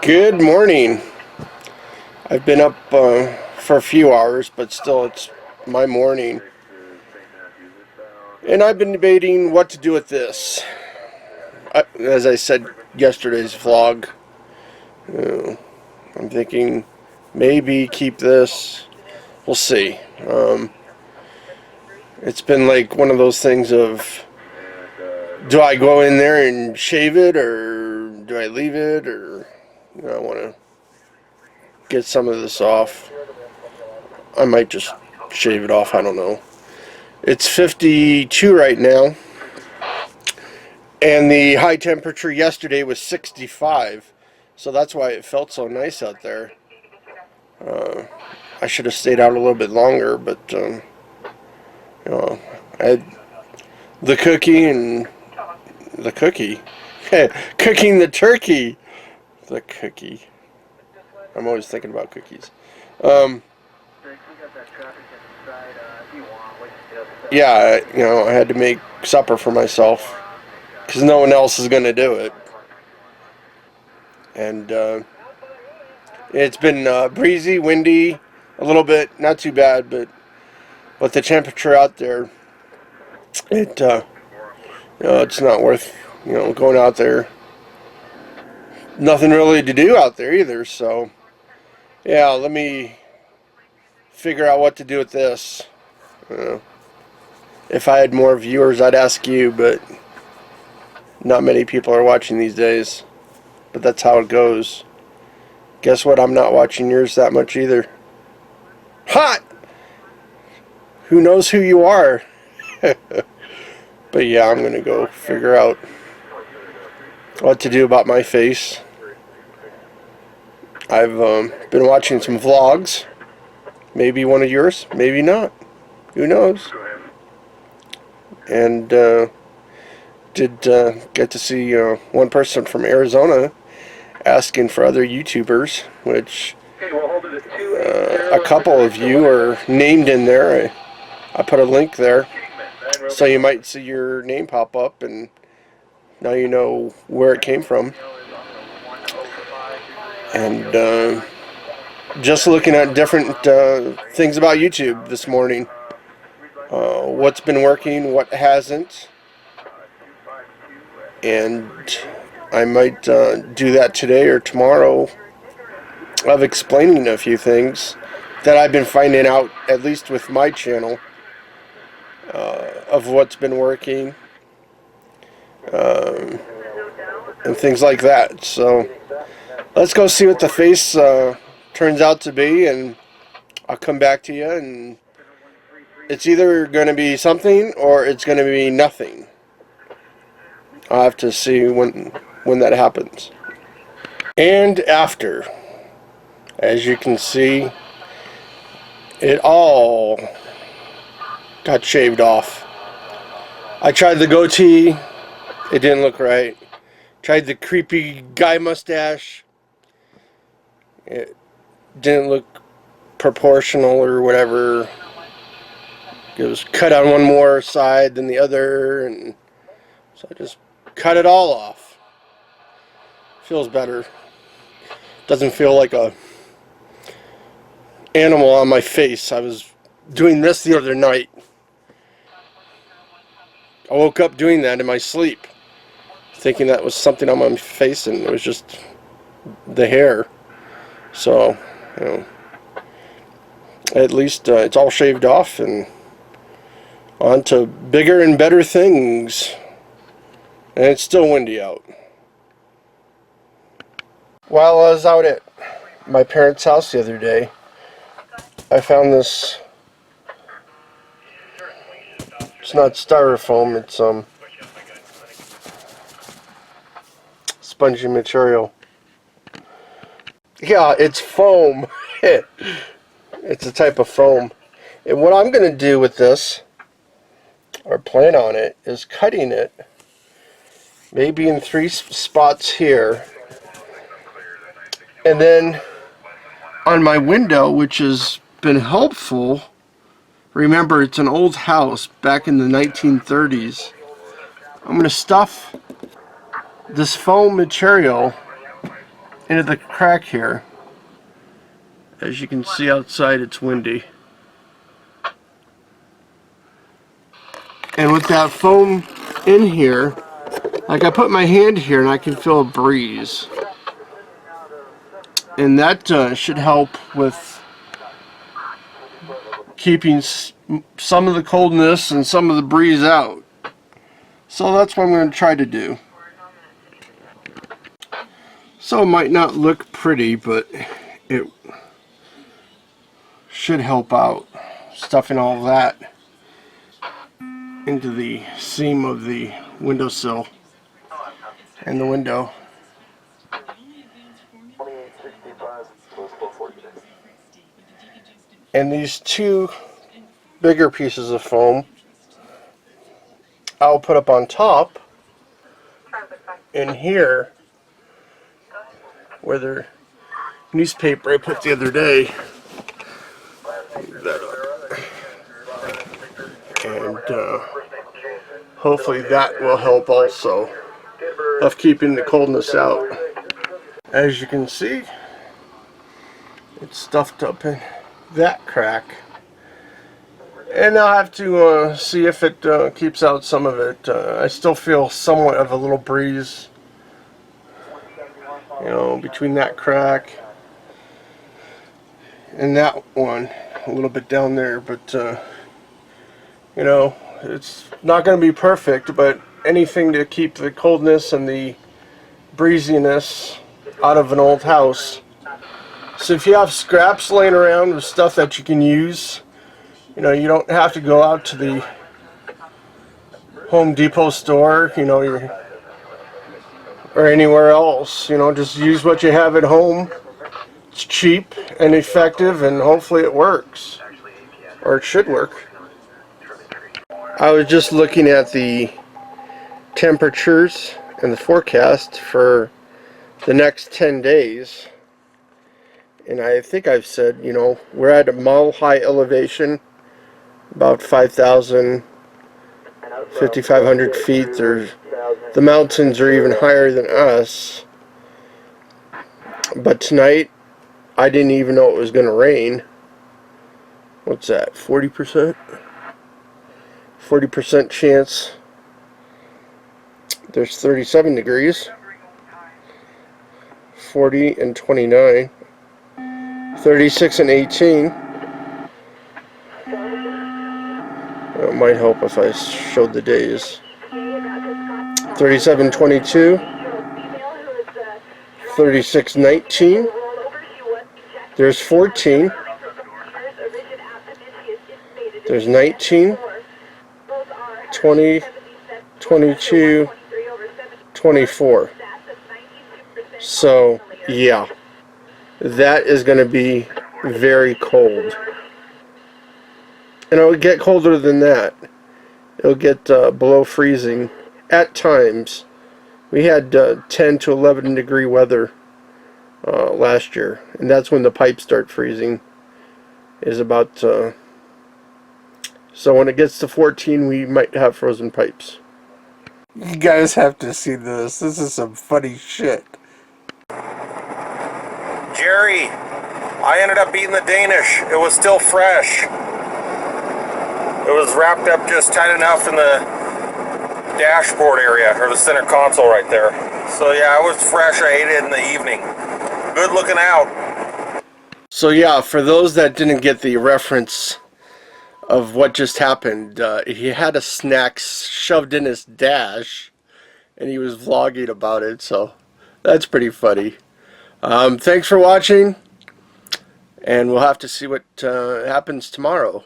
Good morning. I've been up for a few hours, but still it's my morning. And I've been debating what to do with this. As I said yesterday's vlog, I'm thinking maybe keep this. We'll see. It's been like one of those things of, do I go in there and shave it, or do I leave it, or I want to get some of this off. I might just shave it off, I don't know. It's 52 right now, and the high temperature yesterday was 65, so that's why it felt so nice out there. I should have stayed out a little bit longer, but I had the cookie and the cookie. Cooking the turkey. The cookie. I'm always thinking about cookies. Yeah, I had to make supper for myself because no one else is going to do it. And it's been breezy, windy, a little bit, not too bad, but with the temperature out there, it's not worth going out there. Nothing really to do out there either. So yeah, let me figure out what to do with this. If I had more viewers, I'd ask you, but not many people are watching these days. But that's how it goes. Guess what? I'm not watching yours that much either. Hot! Who knows who you are? But yeah, I'm going to go figure out what to do about my face. I've been watching some vlogs. Maybe one of yours, maybe not. Who knows? And did get to see one person from Arizona asking for other YouTubers, which a couple of you are named in there. I put a link there, so you might see your name pop up, and now you know where it came from. And just looking at different things about YouTube this morning. What's been working, what hasn't. And I might do that today or tomorrow, of explaining a few things that I've been finding out, at least with my channel, of what's been working, and things like that. So let's go see what the face turns out to be, and I'll come back to you, and it's either going to be something or it's going to be nothing. I'll have to see when that happens. And after, as you can see, it all got shaved off. I tried the goatee, it didn't look right. Tried the creepy guy mustache, it didn't look proportional or whatever. It was cut on one more side than the other, and so I just cut it all off. Feels better. Doesn't feel like a animal on my face. I was doing this the other night. I woke up doing that in my sleep, thinking that was something on my face, and it was just the hair. So, at least it's all shaved off, and on to bigger and better things. And it's still windy out. While I was out at my parents' house the other day, I found this. It's not styrofoam, it's spongy material. Yeah, it's foam. It's a type of foam. And what I'm going to do with this, or plan on it, is cutting it maybe in 3 spots here, and then on my window, which has been helpful. Remember, it's an old house back in the 1930s. I'm going to stuff this foam material into the crack here. As you can see outside, it's windy. And with that foam in here, like I put my hand here and I can feel a breeze. And that should help with keeping some of the coldness and some of the breeze out. So that's what I'm going to try to do. So it might not look pretty, but it should help out. Stuffing all that into the seam of the windowsill and the window. And these two bigger pieces of foam I'll put up on top in here where their newspaper I put the other day. And hopefully that will help also of keeping the coldness out. As you can see, it's stuffed up in that crack, and I'll have to see if it keeps out some of it. I still feel somewhat of a little breeze, you know, between that crack and that one, a little bit down there, but you know, it's not going to be perfect, but anything to keep the coldness and the breeziness out of an old house. So if you have scraps laying around with stuff that you can use, you know, you don't have to go out to the Home Depot store, you know, or anywhere else. You know, just use what you have at home. It's cheap and effective, and hopefully it works, or it should work. I was just looking at the temperatures and the forecast for the next 10 days. And I think I've said, you know, we're at a mile high elevation, about 5,000, 5,500 feet. The mountains are even higher than us. But tonight, I didn't even know it was going to rain. What's that, 40%? 40% chance. There's 37 degrees. 40 and 29. 36 and 18. It might help if I showed the days. 37, 22. 36, 19. There's 14. There's 19. 20, 22, 24. So, yeah. That is going to be very cold. And it'll get colder than that. It'll get below freezing at times. We had 10 to 11 degree weather last year. And that's when the pipes start freezing. Is about... so when it gets to 14, we might have frozen pipes. You guys have to see this. This is some funny shit. Jerry, I ended up eating the Danish. It was still fresh. It was wrapped up just tight enough in the dashboard area, or the center console right there. So yeah, it was fresh. I ate it in the evening. Good looking out. So yeah, for those that didn't get the reference of what just happened, he had a snack shoved in his dash, and he was vlogging about it, so that's pretty funny. Thanks for watching, and we'll have to see what happens tomorrow.